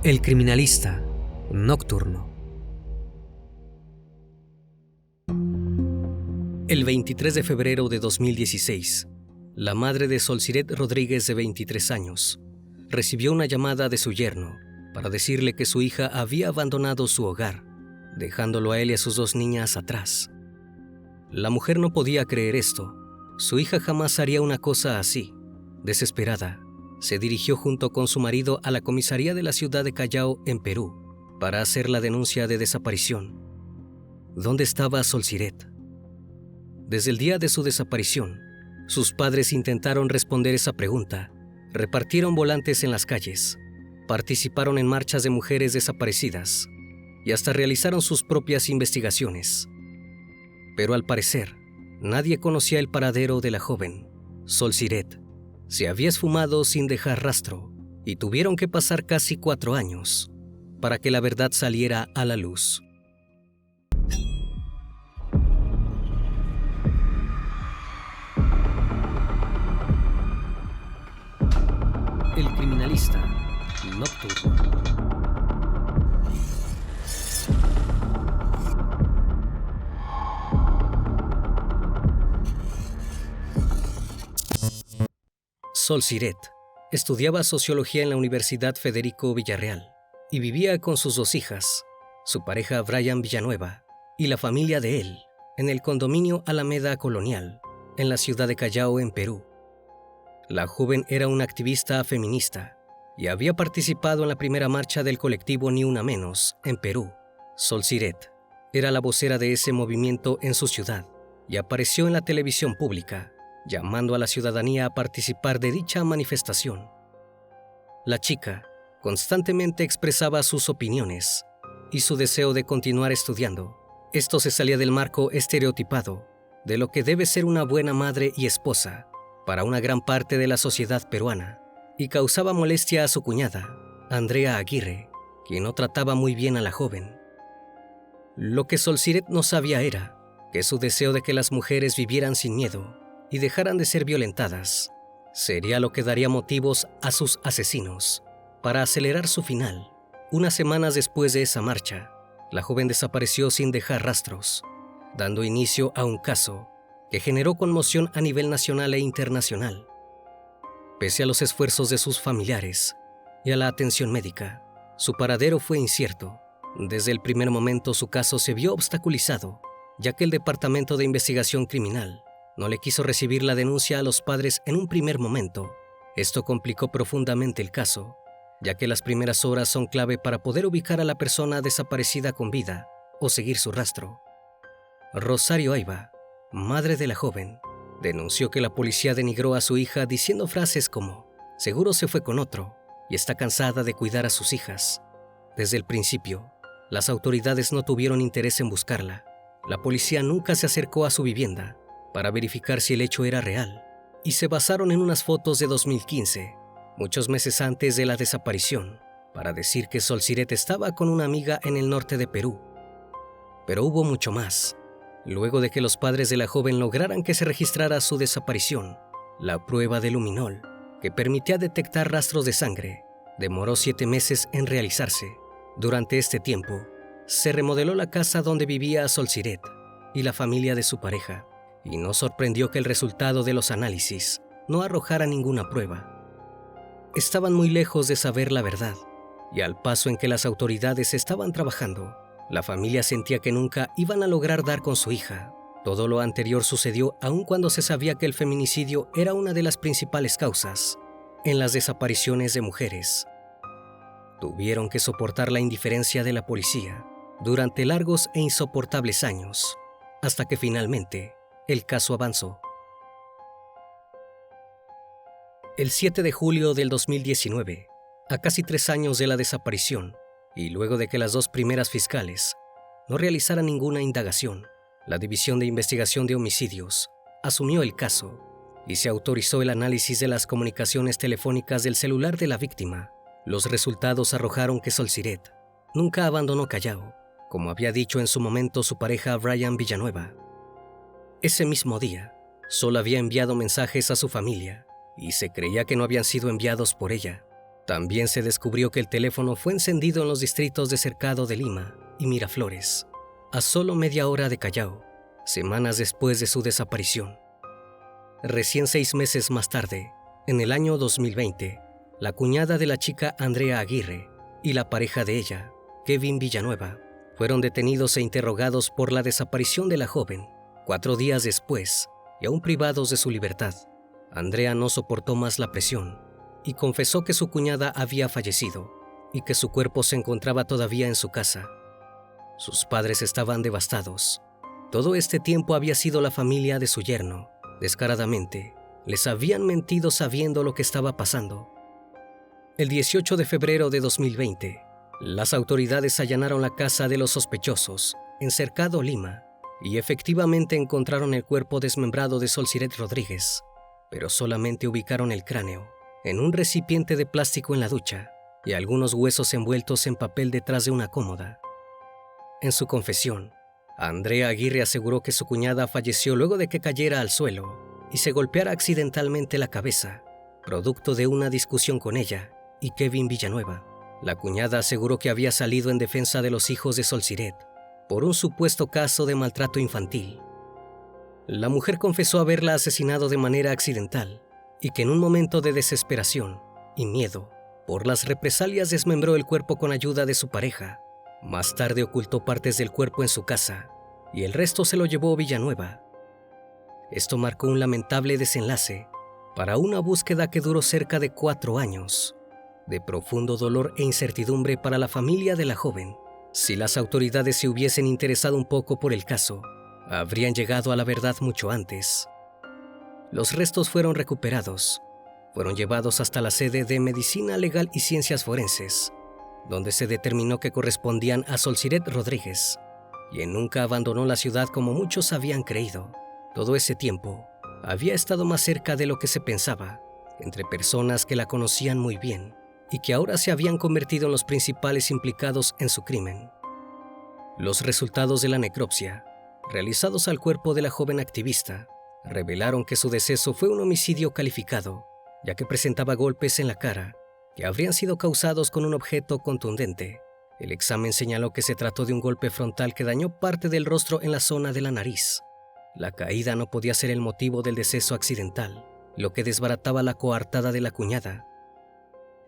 El criminalista nocturno. El 23 de febrero de 2016, la madre de Solsiret Rodríguez, de 23 años, recibió una llamada de su yerno para decirle que su hija había abandonado su hogar, dejándolo a él y a sus 2 niñas atrás. La mujer no podía creer esto. Su hija jamás haría una cosa así. Desesperada, se dirigió junto con su marido a la comisaría de la ciudad de Callao, en Perú, para hacer la denuncia de desaparición. ¿Dónde estaba Solsiret? Desde el día de su desaparición, sus padres intentaron responder esa pregunta. Repartieron volantes en las calles, participaron en marchas de mujeres desaparecidas y hasta realizaron sus propias investigaciones. Pero al parecer, nadie conocía el paradero de la joven. Solsiret se había esfumado sin dejar rastro y tuvieron que pasar casi 4 años para que la verdad saliera a la luz. El criminalista nocturno. Solsiret estudiaba sociología en la Universidad Federico Villarreal y vivía con sus 2 hijas, su pareja Brian Villanueva y la familia de él, en el condominio Alameda Colonial, en la ciudad de Callao, en Perú. La joven era una activista feminista y había participado en la primera marcha del colectivo Ni Una Menos en Perú. Solsiret era la vocera de ese movimiento en su ciudad y apareció en la televisión pública, llamando a la ciudadanía a participar de dicha manifestación. La chica constantemente expresaba sus opiniones y su deseo de continuar estudiando. Esto se salía del marco estereotipado de lo que debe ser una buena madre y esposa para una gran parte de la sociedad peruana, y causaba molestia a su cuñada, Andrea Aguirre, quien no trataba muy bien a la joven. Lo que Solsiret no sabía era que su deseo de que las mujeres vivieran sin miedo y dejaran de ser violentadas sería lo que daría motivos a sus asesinos para acelerar su final. Unas semanas después de esa marcha, la joven desapareció sin dejar rastros, dando inicio a un caso que generó conmoción a nivel nacional e internacional. Pese a los esfuerzos de sus familiares y a la atención médica, su paradero fue incierto. Desde el primer momento su caso se vio obstaculizado, ya que el Departamento de Investigación Criminal no le quiso recibir la denuncia a los padres en un primer momento. Esto complicó profundamente el caso, ya que las primeras horas son clave para poder ubicar a la persona desaparecida con vida o seguir su rastro. Rosario Ayba, madre de la joven, denunció que la policía denigró a su hija diciendo frases como «seguro se fue con otro» y está cansada de cuidar a sus hijas. Desde el principio, las autoridades no tuvieron interés en buscarla. La policía nunca se acercó a su vivienda para verificar si el hecho era real, y se basaron en unas fotos de 2015, muchos meses antes de la desaparición, para decir que Solsiret estaba con una amiga en el norte de Perú. Pero hubo mucho más. Luego de que los padres de la joven lograran que se registrara su desaparición, la prueba de luminol, que permitía detectar rastros de sangre, demoró 7 meses en realizarse. Durante este tiempo, se remodeló la casa donde vivía Solsiret y la familia de su pareja, y no sorprendió que el resultado de los análisis no arrojara ninguna prueba. Estaban muy lejos de saber la verdad, y al paso en que las autoridades estaban trabajando, la familia sentía que nunca iban a lograr dar con su hija. Todo lo anterior sucedió aun cuando se sabía que el feminicidio era una de las principales causas en las desapariciones de mujeres. Tuvieron que soportar la indiferencia de la policía durante largos e insoportables años, hasta que finalmente el caso avanzó. El 7 de julio del 2019, a casi 3 años de la desaparición, y luego de que las 2 primeras fiscales no realizaran ninguna indagación, la División de Investigación de Homicidios asumió el caso y se autorizó el análisis de las comunicaciones telefónicas del celular de la víctima. Los resultados arrojaron que Solsiret nunca abandonó Callao, como había dicho en su momento su pareja Brian Villanueva. Ese mismo día, solo había enviado mensajes a su familia y se creía que no habían sido enviados por ella. También se descubrió que el teléfono fue encendido en los distritos de Cercado de Lima y Miraflores, a solo media hora de Callao, semanas después de su desaparición. Recién 6 meses más tarde, en el año 2020, la cuñada de la chica Andrea Aguirre y la pareja de ella, Kevin Villanueva, fueron detenidos e interrogados por la desaparición de la joven. 4 días después, y aún privados de su libertad, Andrea no soportó más la presión y confesó que su cuñada había fallecido y que su cuerpo se encontraba todavía en su casa. Sus padres estaban devastados. Todo este tiempo había sido la familia de su yerno. Descaradamente, les habían mentido sabiendo lo que estaba pasando. El 18 de febrero de 2020, las autoridades allanaron la casa de los sospechosos en Cercado, Lima, y efectivamente encontraron el cuerpo desmembrado de Solciret Rodríguez, pero solamente ubicaron el cráneo en un recipiente de plástico en la ducha y algunos huesos envueltos en papel detrás de una cómoda. En su confesión, Andrea Aguirre aseguró que su cuñada falleció luego de que cayera al suelo y se golpeara accidentalmente la cabeza, producto de una discusión con ella y Kevin Villanueva. La cuñada aseguró que había salido en defensa de los hijos de Solciret por un supuesto caso de maltrato infantil. La mujer confesó haberla asesinado de manera accidental y que en un momento de desesperación y miedo por las represalias desmembró el cuerpo con ayuda de su pareja. Más tarde ocultó partes del cuerpo en su casa y el resto se lo llevó Villanueva. Esto marcó un lamentable desenlace para una búsqueda que duró cerca de 4 años, de profundo dolor e incertidumbre para la familia de la joven. Si las autoridades se hubiesen interesado un poco por el caso, habrían llegado a la verdad mucho antes. Los restos fueron recuperados, fueron llevados hasta la sede de Medicina Legal y Ciencias Forenses, donde se determinó que correspondían a Solciret Rodríguez, quien nunca abandonó la ciudad como muchos habían creído. Todo ese tiempo había estado más cerca de lo que se pensaba, entre personas que la conocían muy bien y que ahora se habían convertido en los principales implicados en su crimen. Los resultados de la necropsia, realizados al cuerpo de la joven activista, revelaron que su deceso fue un homicidio calificado, ya que presentaba golpes en la cara que habrían sido causados con un objeto contundente. El examen señaló que se trató de un golpe frontal que dañó parte del rostro en la zona de la nariz. La caída no podía ser el motivo del deceso accidental, lo que desbarataba la coartada de la cuñada.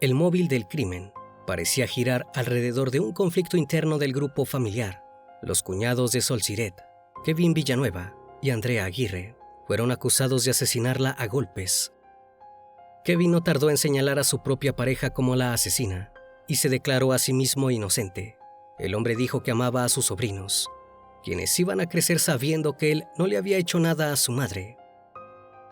El móvil del crimen parecía girar alrededor de un conflicto interno del grupo familiar. Los cuñados de Solciret, Kevin Villanueva y Andrea Aguirre, fueron acusados de asesinarla a golpes. Kevin no tardó en señalar a su propia pareja como la asesina y se declaró a sí mismo inocente. El hombre dijo que amaba a sus sobrinos, quienes iban a crecer sabiendo que él no le había hecho nada a su madre.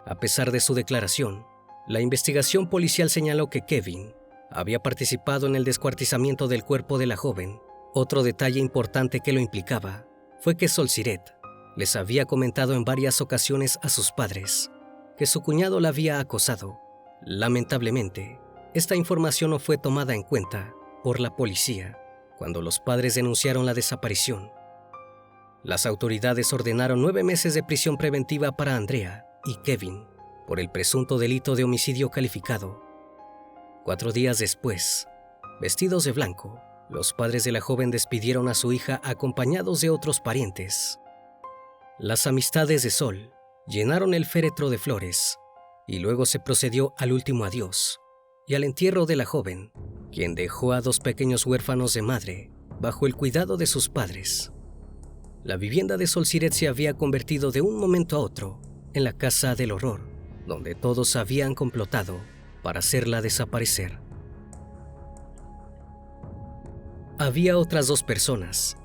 A pesar de su declaración, la investigación policial señaló que Kevin había participado en el descuartizamiento del cuerpo de la joven. Otro detalle importante que lo implicaba fue que Solciret les había comentado en varias ocasiones a sus padres que su cuñado la había acosado. Lamentablemente, esta información no fue tomada en cuenta por la policía cuando los padres denunciaron la desaparición. Las autoridades ordenaron 9 meses de prisión preventiva para Andrea y Kevin por el presunto delito de homicidio calificado. 4 días después, vestidos de blanco, los padres de la joven despidieron a su hija acompañados de otros parientes. Las amistades de Sol llenaron el féretro de flores y luego se procedió al último adiós y al entierro de la joven, quien dejó a 2 pequeños huérfanos de madre bajo el cuidado de sus padres. La vivienda de Solciret se había convertido de un momento a otro en la casa del horror, donde todos habían complotado para hacerla desaparecer. Había otras 2 personas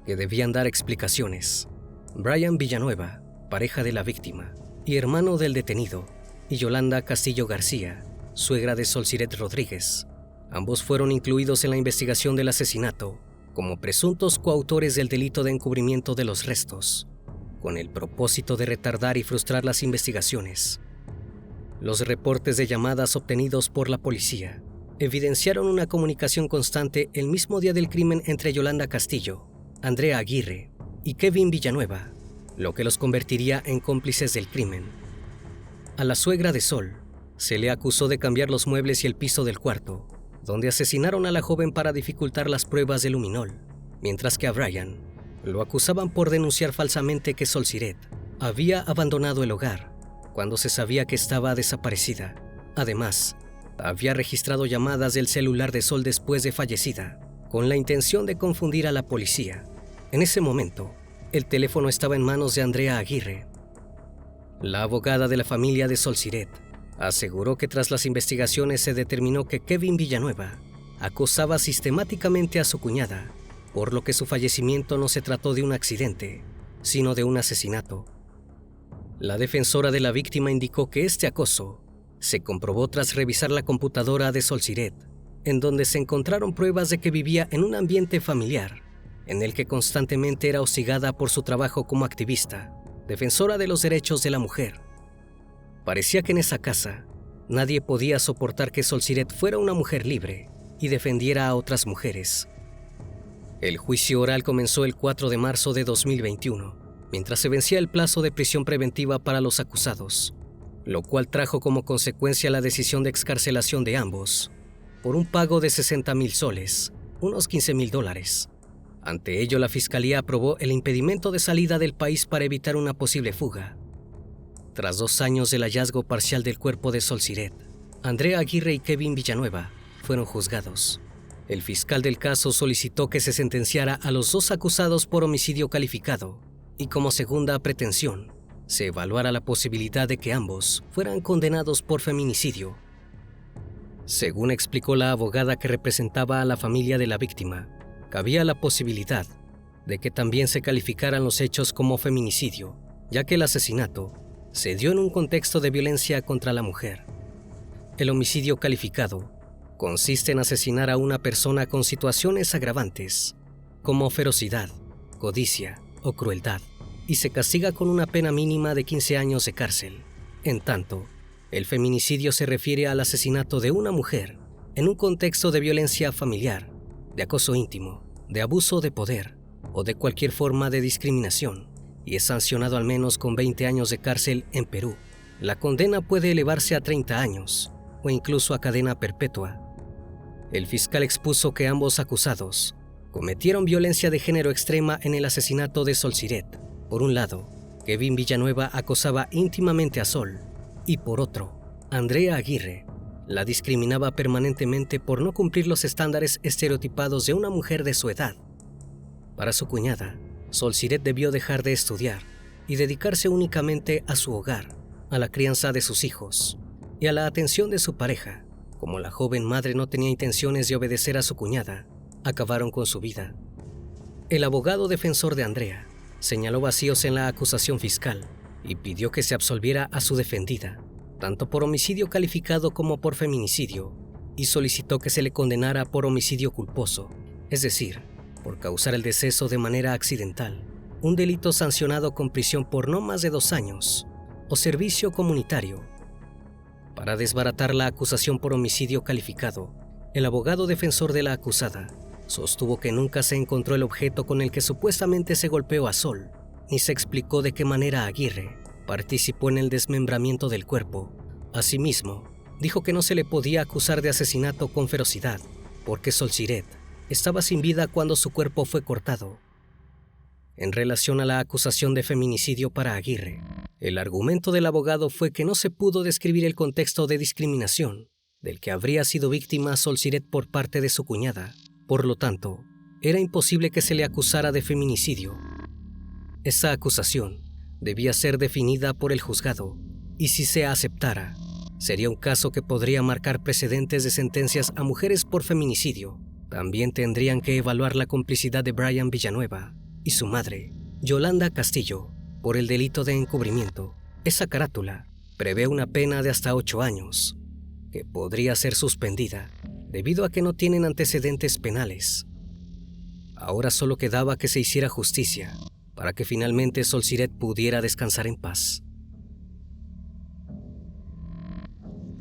que debían dar explicaciones: Brian Villanueva, pareja de la víctima y hermano del detenido, y Yolanda Castillo García, suegra de Solciret Rodríguez. Ambos fueron incluidos en la investigación del asesinato como presuntos coautores del delito de encubrimiento de los restos, con el propósito de retardar y frustrar las investigaciones. Los reportes de llamadas obtenidos por la policía evidenciaron una comunicación constante el mismo día del crimen entre Yolanda Castillo, Andrea Aguirre y Kevin Villanueva, lo que los convertiría en cómplices del crimen. A la suegra de Sol se le acusó de cambiar los muebles y el piso del cuarto donde asesinaron a la joven para dificultar las pruebas de luminol, mientras que a Brian lo acusaban por denunciar falsamente que Sol Siret había abandonado el hogar cuando se sabía que estaba desaparecida. Además, había registrado llamadas del celular de Sol después de fallecida, con la intención de confundir a la policía. En ese momento, el teléfono estaba en manos de Andrea Aguirre. La abogada de la familia de Sol Siret aseguró que tras las investigaciones se determinó que Kevin Villanueva acosaba sistemáticamente a su cuñada, por lo que su fallecimiento no se trató de un accidente, sino de un asesinato. La defensora de la víctima indicó que este acoso se comprobó tras revisar la computadora de Sol Siret, en donde se encontraron pruebas de que vivía en un ambiente familiar, en el que constantemente era hostigada por su trabajo como activista, defensora de los derechos de la mujer. Parecía que en esa casa nadie podía soportar que Sol Siret fuera una mujer libre y defendiera a otras mujeres. El juicio oral comenzó el 4 de marzo de 2021, mientras se vencía el plazo de prisión preventiva para los acusados, lo cual trajo como consecuencia la decisión de excarcelación de ambos, por un pago de 60,000 soles, unos $15,000. Ante ello, la Fiscalía aprobó el impedimento de salida del país para evitar una posible fuga. Tras 2 años del hallazgo parcial del cuerpo de Sol Siret, Andrea Aguirre y Kevin Villanueva fueron juzgados. El fiscal del caso solicitó que se sentenciara a los 2 acusados por homicidio calificado y como segunda pretensión, se evaluara la posibilidad de que ambos fueran condenados por feminicidio. Según explicó la abogada que representaba a la familia de la víctima, cabía la posibilidad de que también se calificaran los hechos como feminicidio, ya que el asesinato se dio en un contexto de violencia contra la mujer. El homicidio calificado consiste en asesinar a una persona con situaciones agravantes, como ferocidad, codicia o crueldad, y se castiga con una pena mínima de 15 años de cárcel. En tanto, el feminicidio se refiere al asesinato de una mujer en un contexto de violencia familiar, de acoso íntimo, de abuso de poder o de cualquier forma de discriminación, y es sancionado al menos con 20 años de cárcel en Perú. La condena puede elevarse a 30 años o incluso a cadena perpetua. El fiscal expuso que ambos acusados cometieron violencia de género extrema en el asesinato de Sol Siret. Por un lado, Kevin Villanueva acosaba íntimamente a Sol, y por otro, Andrea Aguirre la discriminaba permanentemente por no cumplir los estándares estereotipados de una mujer de su edad. Para su cuñada, Sol Siret debió dejar de estudiar y dedicarse únicamente a su hogar, a la crianza de sus hijos y a la atención de su pareja. Como la joven madre no tenía intenciones de obedecer a su cuñada, acabaron con su vida. El abogado defensor de Andrea señaló vacíos en la acusación fiscal y pidió que se absolviera a su defendida, tanto por homicidio calificado como por feminicidio, y solicitó que se le condenara por homicidio culposo, es decir, por causar el deceso de manera accidental, un delito sancionado con prisión por no más de 2 años, o servicio comunitario. Para desbaratar la acusación por homicidio calificado, el abogado defensor de la acusada sostuvo que nunca se encontró el objeto con el que supuestamente se golpeó a Sol, ni se explicó de qué manera Aguirre participó en el desmembramiento del cuerpo. Asimismo, dijo que no se le podía acusar de asesinato con ferocidad, porque Sol Siret estaba sin vida cuando su cuerpo fue cortado. En relación a la acusación de feminicidio para Aguirre, el argumento del abogado fue que no se pudo describir el contexto de discriminación del que habría sido víctima Sol Siret por parte de su cuñada. Por lo tanto, era imposible que se le acusara de feminicidio. Esa acusación debía ser definida por el juzgado, y si se aceptara, sería un caso que podría marcar precedentes de sentencias a mujeres por feminicidio. También tendrían que evaluar la complicidad de Brian Villanueva y su madre, Yolanda Castillo, por el delito de encubrimiento. Esa carátula prevé una pena de hasta 8 años, que podría ser suspendida debido a que no tienen antecedentes penales. Ahora solo quedaba que se hiciera justicia para que finalmente Sol Siret pudiera descansar en paz.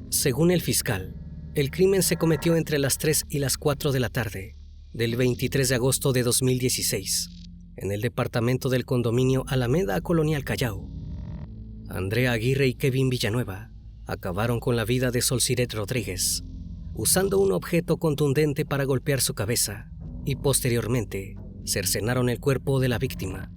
Según el fiscal, el crimen se cometió entre las 3 y las 4 de la tarde del 23 de agosto de 2016, en el departamento del condominio Alameda Colonial Callao. Andrea Aguirre y Kevin Villanueva acabaron con la vida de Sol Siret Rodríguez, usando un objeto contundente para golpear su cabeza, y posteriormente cercenaron el cuerpo de la víctima.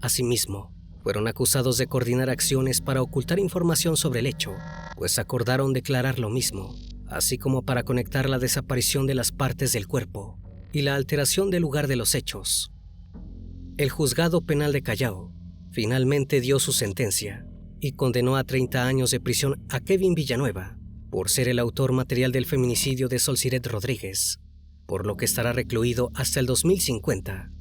Asimismo, fueron acusados de coordinar acciones para ocultar información sobre el hecho, pues acordaron declarar lo mismo, así como para conectar la desaparición de las partes del cuerpo y la alteración del lugar de los hechos. El juzgado penal de Callao finalmente dio su sentencia y condenó a 30 años de prisión a Kevin Villanueva por ser el autor material del feminicidio de Solciret Rodríguez, por lo que estará recluido hasta el 2050.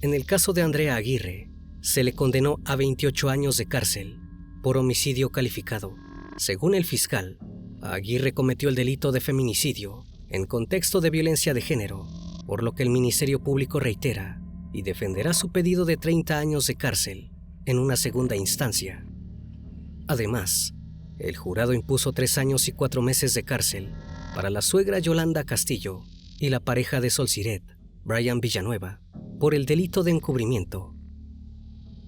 En el caso de Andrea Aguirre, se le condenó a 28 años de cárcel por homicidio calificado. Según el fiscal, Aguirre cometió el delito de feminicidio en contexto de violencia de género, por lo que el Ministerio Público reitera y defenderá su pedido de 30 años de cárcel en una segunda instancia. Además, el jurado impuso 3 años y 4 meses de cárcel para la suegra Yolanda Castillo y la pareja de Solciret, Brian Villanueva, por el delito de encubrimiento.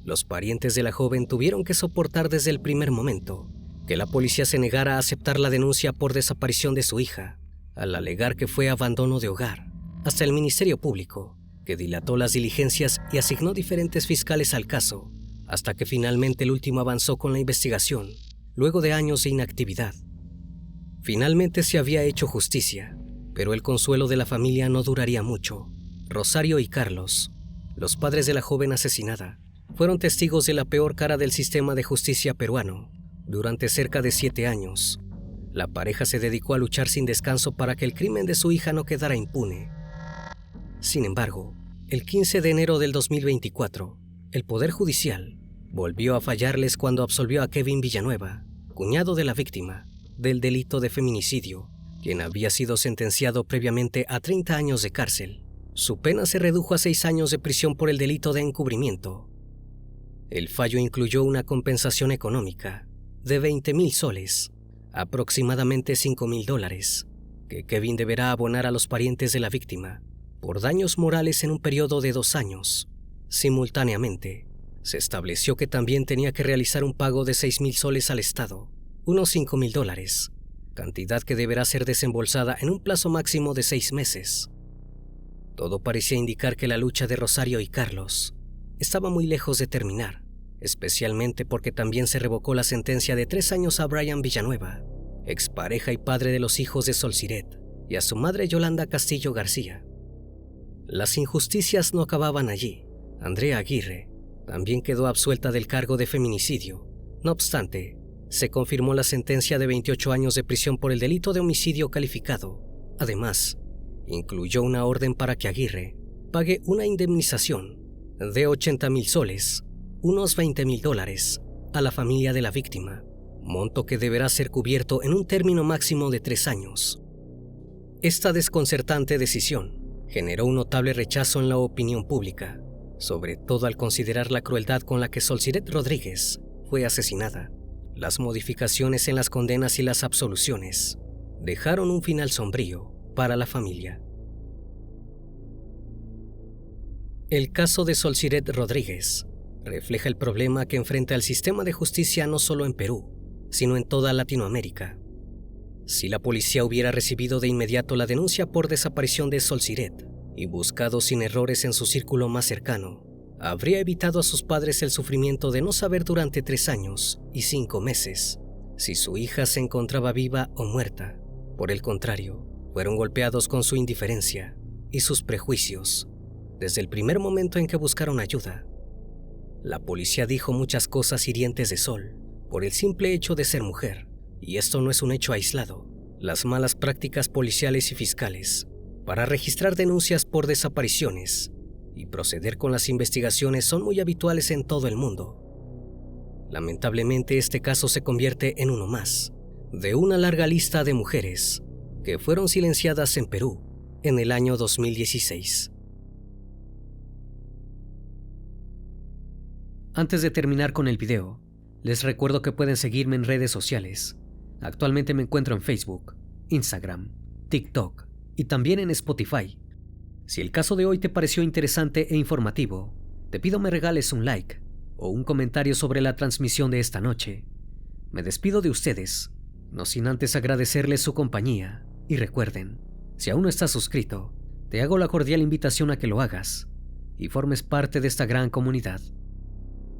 Los parientes de la joven tuvieron que soportar desde el primer momento que la policía se negara a aceptar la denuncia por desaparición de su hija, al alegar que fue abandono de hogar, hasta el Ministerio Público, que dilató las diligencias y asignó diferentes fiscales al caso, hasta que finalmente el último avanzó con la investigación, luego de años de inactividad. Finalmente se había hecho justicia, pero el consuelo de la familia no duraría mucho. Rosario y Carlos, los padres de la joven asesinada, fueron testigos de la peor cara del sistema de justicia peruano. Durante cerca de 7 años, la pareja se dedicó a luchar sin descanso para que el crimen de su hija no quedara impune. Sin embargo, el 15 de enero del 2024, el Poder Judicial volvió a fallarles cuando absolvió a Kevin Villanueva, cuñado de la víctima, del delito de feminicidio, quien había sido sentenciado previamente a 30 años de cárcel. Su pena se redujo a 6 años de prisión por el delito de encubrimiento. El fallo incluyó una compensación económica de 20,000 soles, aproximadamente $5,000, que Kevin deberá abonar a los parientes de la víctima por daños morales en un periodo de 2 años. Simultáneamente, se estableció que también tenía que realizar un pago de 6,000 soles al Estado, unos $5,000, cantidad que deberá ser desembolsada en un plazo máximo de 6 meses. Todo parecía indicar que la lucha de Rosario y Carlos estaba muy lejos de terminar, especialmente porque también se revocó la sentencia de 3 años a Brian Villanueva, expareja y padre de los hijos de Solciret, y a su madre Yolanda Castillo García. Las injusticias no acababan allí. Andrea Aguirre también quedó absuelta del cargo de feminicidio. No obstante, se confirmó la sentencia de 28 años de prisión por el delito de homicidio calificado. Además, incluyó una orden para que Aguirre pague una indemnización de 80,000 soles, unos $20,000, a la familia de la víctima, monto que deberá ser cubierto en un término máximo de 3 años. Esta desconcertante decisión generó un notable rechazo en la opinión pública, sobre todo al considerar la crueldad con la que Solciret Rodríguez fue asesinada. Las modificaciones en las condenas y las absoluciones dejaron un final sombrío para la familia. El caso de Solciret Rodríguez refleja el problema que enfrenta el sistema de justicia no solo en Perú, sino en toda Latinoamérica. Si la policía hubiera recibido de inmediato la denuncia por desaparición de Solciret y buscado sin errores en su círculo más cercano, habría evitado a sus padres el sufrimiento de no saber durante 3 años y 5 meses si su hija se encontraba viva o muerta. Por el contrario, fueron golpeados con su indiferencia y sus prejuicios desde el primer momento en que buscaron ayuda. La policía dijo muchas cosas hirientes de Sol por el simple hecho de ser mujer, y esto no es un hecho aislado. Las malas prácticas policiales y fiscales para registrar denuncias por desapariciones y proceder con las investigaciones son muy habituales en todo el mundo. Lamentablemente, este caso se convierte en uno más de una larga lista de mujeres que fueron silenciadas en Perú en el año 2016. Antes de terminar con el video, les recuerdo que pueden seguirme en redes sociales. Actualmente me encuentro en Facebook, Instagram, TikTok y también en Spotify. Si el caso de hoy te pareció interesante e informativo, te pido me regales un like o un comentario sobre la transmisión de esta noche. Me despido de ustedes. no sin antes agradecerles su compañía. Y recuerden, si aún no estás suscrito, te hago la cordial invitación a que lo hagas y formes parte de esta gran comunidad.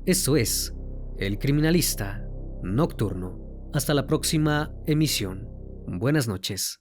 Esto es El Criminalista Nocturno. Hasta la próxima emisión. Buenas noches.